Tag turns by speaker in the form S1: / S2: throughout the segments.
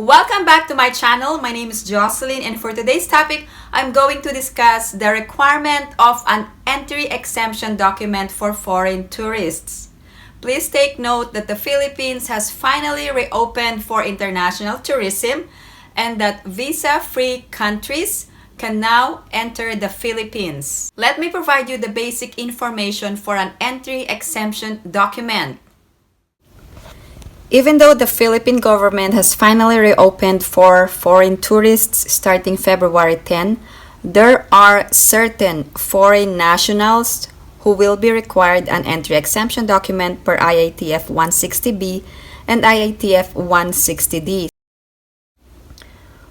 S1: Welcome back to my channel. My name is Jocelyn, and for today's topic, I'm going to discuss the requirement of an entry exemption document for foreign tourists. Please take note that the Philippines has finally reopened for international tourism and that visa-free countries can now enter the Philippines. Let me provide you the basic information for an entry exemption document. Even though the Philippine government has finally reopened for foreign tourists starting February 10, there are certain foreign nationals who will be required an entry exemption document per IATF 160B and IATF 160D.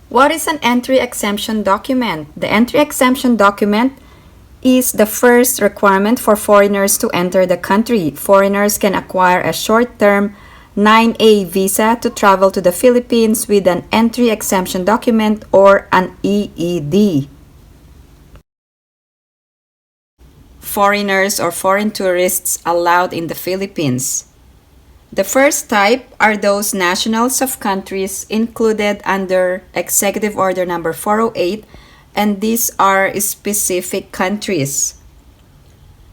S1: What is an entry exemption document? The entry exemption document is the first requirement for foreigners to enter the country. Foreigners can acquire a short-term 9A visa to travel to the Philippines with an entry exemption document or an EED. Foreigners or foreign tourists allowed in the Philippines. The first type are those nationals of countries included under Executive Order Number 408, and these are specific countries.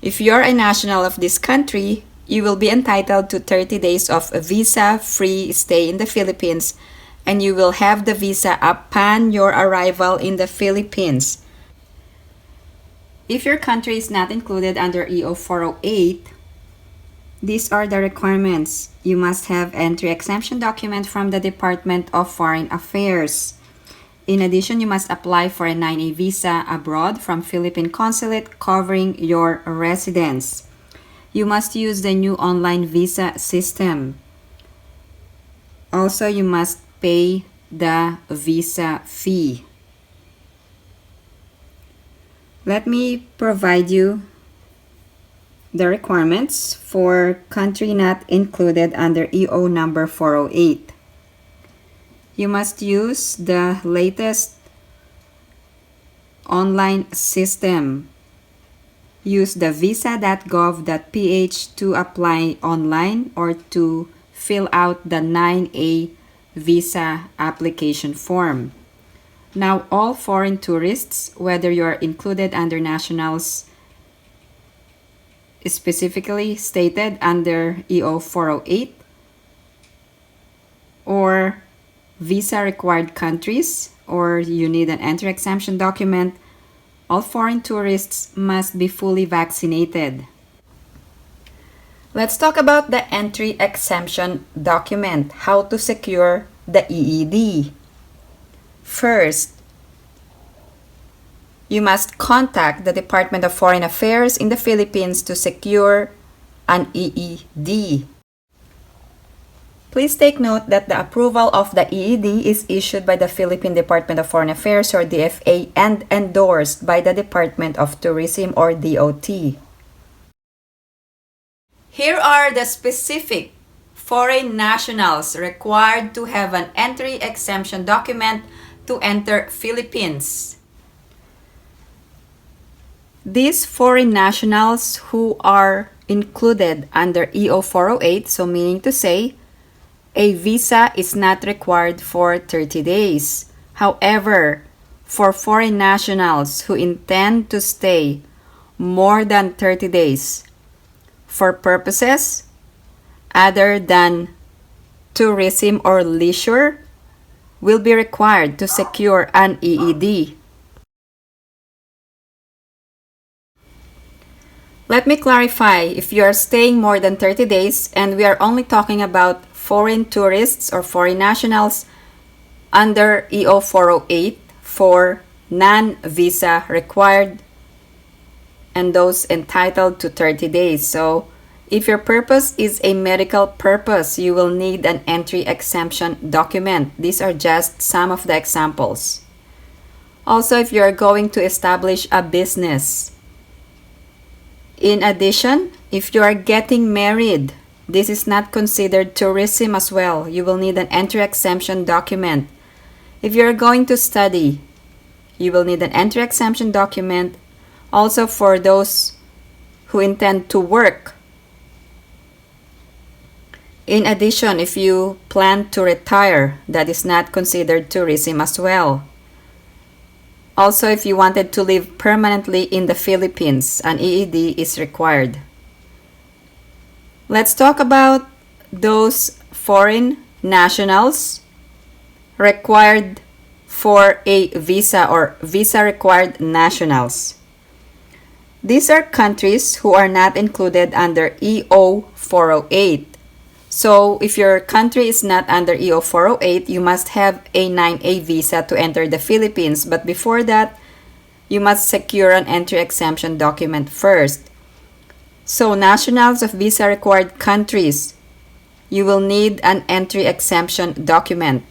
S1: If you're a national of this country, you will be entitled to 30 days of a visa-free stay in the Philippines, and you will have the visa upon your arrival in the Philippines. If your country is not included under EO 408, these are the requirements. You must have entry exemption document from the Department of Foreign Affairs. In addition, you must apply for a 9A visa abroad from Philippine Consulate covering your residence. You must use the new online visa system. Also, you must pay the visa fee. Let me provide you the requirements for country not included under EO number 408. You must use the latest online system. Use the visa.gov.ph to apply online or to fill out the 9A visa application form. Now, all foreign tourists, whether you are included under nationals specifically stated under EO 408 or visa required countries, or you need an entry exemption document, all foreign tourists must be fully vaccinated. Let's talk about the entry exemption document, how to secure the EED. First, you must contact the Department of Foreign Affairs in the Philippines to secure an EED. Please take note that the approval of the EED is issued by the Philippine Department of Foreign Affairs or DFA and endorsed by the Department of Tourism or DOT. Here are the specific foreign nationals required to have an entry exemption document to enter Philippines. These foreign nationals who are included under EO 408, so meaning to say, a visa is not required for 30 days. However, for foreign nationals who intend to stay more than 30 days for purposes other than tourism or leisure, will be required to secure an EED. Let me clarify, if you are staying more than 30 days, and we are only talking about foreign tourists or foreign nationals under EO 408 for non-visa required and those entitled to 30 days. So, if your purpose is a medical purpose, you will need an entry exemption document. These are just some of the examples. Also, if you are going to establish a business. In addition, if you are getting married, this is not considered tourism as well. You will need an entry exemption document. If you are going to study, you will need an entry exemption document. Also for those who intend to work. In addition, if you plan to retire, that is not considered tourism as well. Also, if you wanted to live permanently in the Philippines, an EED is required. Let's talk about those foreign nationals required for a visa or visa required nationals. These are countries who are not included under EO 408. So if your country is not under EO 408, you must have a 9A visa to enter the Philippines. But before that, you must secure an entry exemption document first. So nationals of visa required countries, you will need an entry exemption document.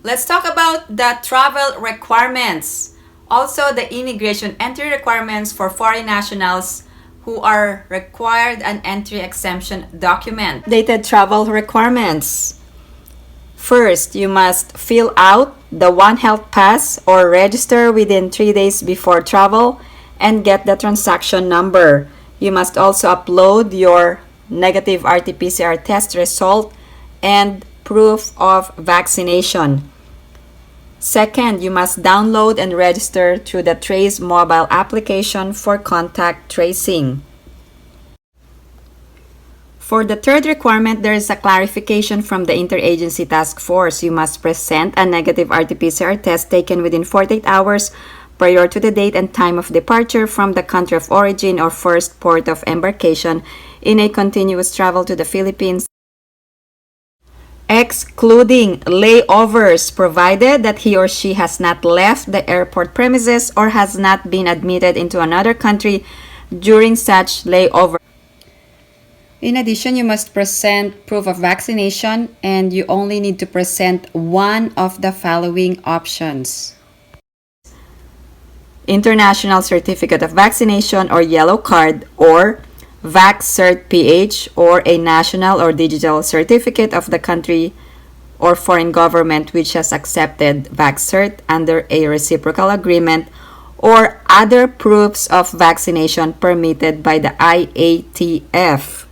S1: Let's talk about the travel requirements. Also, the immigration entry requirements for foreign nationals who are required an entry exemption document. Dated travel requirements. First, you must fill out the One Health Pass or register within 3 days before travel and get the transaction number. You must also upload your negative RT-PCR test result and proof of vaccination. Second, you must download and register through the Traze Mobile Application for contact tracing. For the third requirement, there is a clarification from the Interagency Task Force. You must present a negative RT-PCR test taken within 48 hours prior to the date and time of departure from the country of origin or first port of embarkation in a continuous travel to the Philippines, excluding layovers, provided that he or she has not left the airport premises or has not been admitted into another country during such layover. In addition, you must present proof of vaccination and you only need to present one of the following options: International Certificate of Vaccination or Yellow Card, or VaxCert-PH, or a national or digital certificate of the country or foreign government which has accepted VaxCert under a reciprocal agreement, or other proofs of vaccination permitted by the IATF.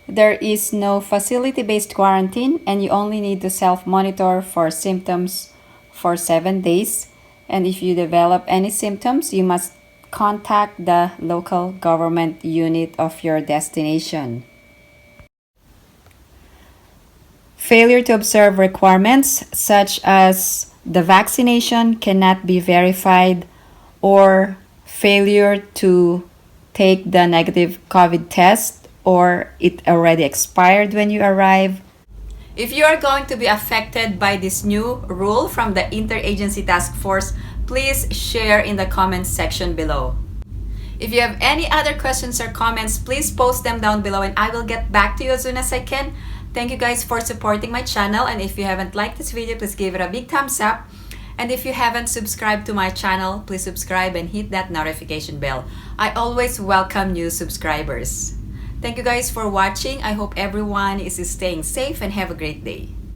S1: There is no facility-based quarantine and you only need to self-monitor for symptoms for 7 days. And if you develop any symptoms, you must contact the local government unit of your destination. Failure to observe requirements such as the vaccination cannot be verified, or failure to take the negative COVID test, or it already expired when you arrive. If you are going to be affected by this new rule from the Interagency Task Force, please share in the comments section below. If you have any other questions or comments, please post them down below and I will get back to you as soon as I can. Thank you guys for supporting my channel, and if you haven't liked this video, please give it a big thumbs up. And if you haven't subscribed to my channel, please subscribe and hit that notification bell. I always welcome new subscribers. Thank you guys for watching. I hope everyone is staying safe and have a great day.